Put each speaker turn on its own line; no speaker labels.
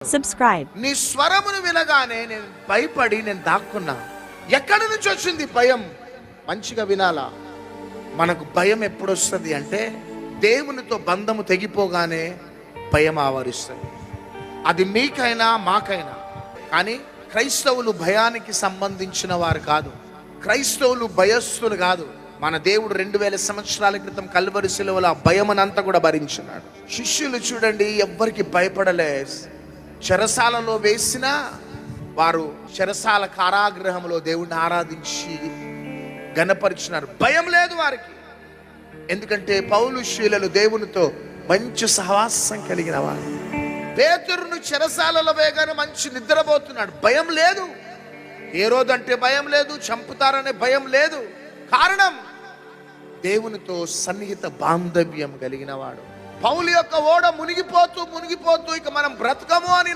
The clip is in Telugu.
Subscribe.
నీ స్వరమును వినగానే నేను భయపడి నేను దాక్కున్నా. ఎక్కడి నుంచి వచ్చింది భయం? మంచిగా వినాలా. మనకు భయం ఎప్పుడు వస్తుంది అంటే దేవునితో బంధము తెగిపోగానే భయం ఆవరిస్తుంది. అది మీకైనా మాకైనా. కానీ క్రైస్తవులు భయానికి సంబంధించిన వారు కాదు, క్రైస్తవులు భయస్థులు కాదు. మన దేవుడు 2000 సంవత్సరాల క్రితం కల్వరి శిలువలో ఆ భయమనంతా కూడా భరించున్నాడు. శిష్యులు చూడండి, ఎవ్వరికి భయపడలే. చెరసాలలో వేసిన వారు చెరసాల కారాగృహంలో దేవుడిని ఆరాధించి గణపరిచినారు. భయం లేదు వారికి. ఎందుకంటే పౌలు శీలలు దేవునితో మంచి సహవాసం కలిగిన వారు. పేతురును చెరసాలలో వేగానే మంచి నిద్రపోతున్నాడు. భయం లేదు. ఏ రోజంటే భయం లేదు, చంపుతారనే భయం లేదు. కారణం దేవునితో సన్నిహిత బాంధవ్యం కలిగిన వాడు. పౌలు యొక్క ఓడ మునిగిపోతూ ఇక మనం బ్రతకము అని